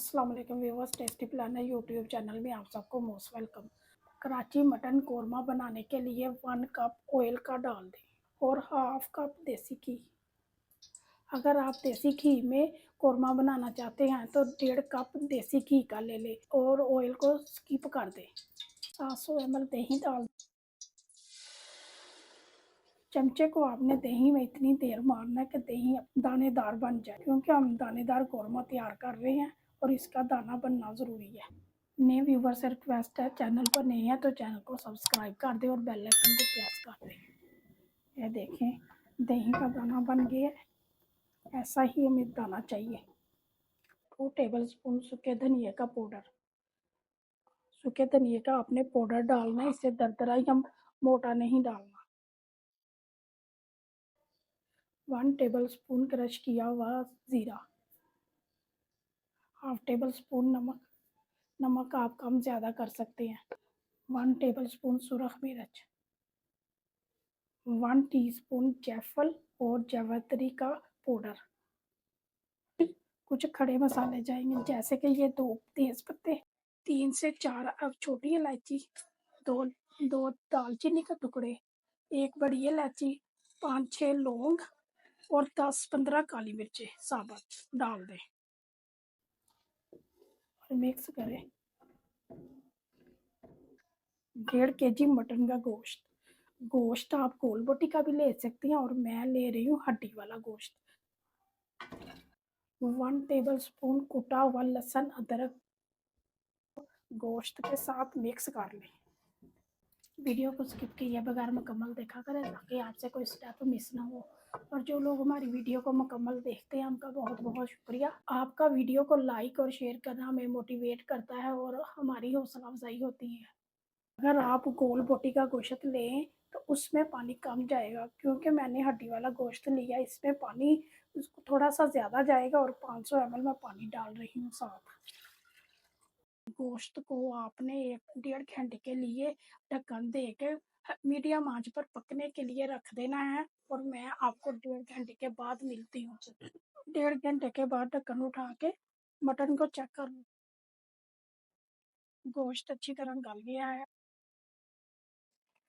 अस्सलाम वालेकुम viewers, Tasty Planner YouTube channel में आप सबको most welcome. Karachi mutton korma बनाने के लिए 1 कप ऑयल का डाल दें और हाफ कप देसी घी। अगर आप देसी घी में कोरमा बनाना चाहते हैं तो 1.5 कप देसी घी का ले लें और ऑयल को स्किप कर दें। 700 ml दही डाल। चमचे को आपने दही में इतनी देर मारना है कि दही दानेदार बन जाए, क्योंकि हम दानेदार कोरमा तैयार कर रहे हैं और इसका दाना बनना ज़रूरी है। नए व्यूवर से रिक्वेस्ट है, चैनल पर नए हैं तो चैनल को सब्सक्राइब कर दें और बेल आइकन को प्रेस कर दें। ये देखें, दही का दाना बन गया है, ऐसा ही हमें दाना चाहिए। 2 टेबलस्पून सूखे धनिए का पाउडर। सूखे धनिए का आपने पाउडर डालना है, इसे दरदरा या मोटा नहीं डालना। 1 टेबलस्पून क्रश किया हुआ ज़ीरा। हाफ टेबल स्पून नमक। नमक आप कम ज़्यादा कर सकते हैं। 1 टेबलस्पून सुरख मिर्च। 1 टीस्पून जायफल और जावित्री का पाउडर। कुछ खड़े मसाले जाएंगे, जैसे कि ये 2 तेज पत्ते, 3 से 4 अब छोटी इलायची, दो दालचीनी के टुकड़े, 1 बड़ी इलायची, 5-6 लौंग और 10-15 काली मिर्चें साबुत डाल दें और मिक्स करें। 1.5 kg मटन का गोश्त आप गोल बोटी का भी ले सकते हैं और मैं ले रही हूँ हड्डी वाला गोश्त। 1 टेबलस्पून कुटा हुआ लहसुन अदरक गोश्त के साथ मिक्स कर लें। वीडियो को स्किप किए बगैर मुकम्मल देखा करें ताकि आपसे कोई स्टेप मिस ना हो। और जो लोग हमारी वीडियो को मुकम्मल देखते हैं उनका बहुत बहुत शुक्रिया। आपका वीडियो को लाइक और शेयर करना हमें मोटिवेट करता है और हमारी हौसला अफजाई होती है। अगर आप गोल बोटी का गोश्त लें तो उसमें पानी कम जाएगा, क्योंकि मैंने हड्डी वाला गोश्त लिया, इसमें पानी उसको थोड़ा सा ज़्यादा जाएगा और 500 ml में पानी डाल रही हूँ साथ। गोश्त को आपने 1-1.5 घंटे के लिए ढक्कन दे के मीडियम आंच पर पकने के लिए रख देना है और मैं आपको 1.5 घंटे के बाद मिलती हूँ। 1.5 घंटे के बाद ढक्कन उठा के मटन को चेक कर। गोश्त अच्छी तरह गल गया है।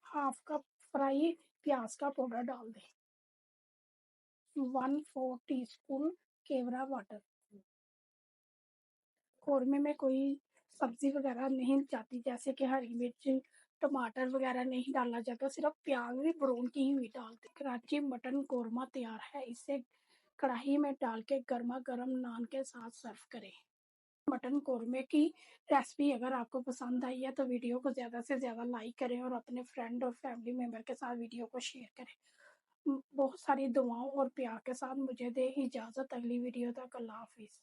हाफ कप फ्राई प्याज का पाउडर डाल दें। 1/4 टीस्पून केवड़ा वाटर। कौरमे में कोई सब्जी वगैरह नहीं जाती, जैसे कि हरी मिर्च टमाटर वगैरह नहीं डालना चाहता, सिर्फ प्याज भी ब्राउन की हुई डालते। कराची मटन कौरमा तैयार है, इसे कढ़ाई में डाल के गर्मा गर्म नान के साथ सर्व करें। मटन कौरमे की रेसिपी अगर आपको पसंद आई है तो वीडियो को ज़्यादा से ज़्यादा लाइक करें और अपने फ्रेंड और फैमिली मेम्बर के साथ वीडियो को शेयर करें। बहुत सारी दुआओं और प्यार के साथ मुझे दे इजाज़त। अगली वीडियो तक अल्लाह हाफिज़।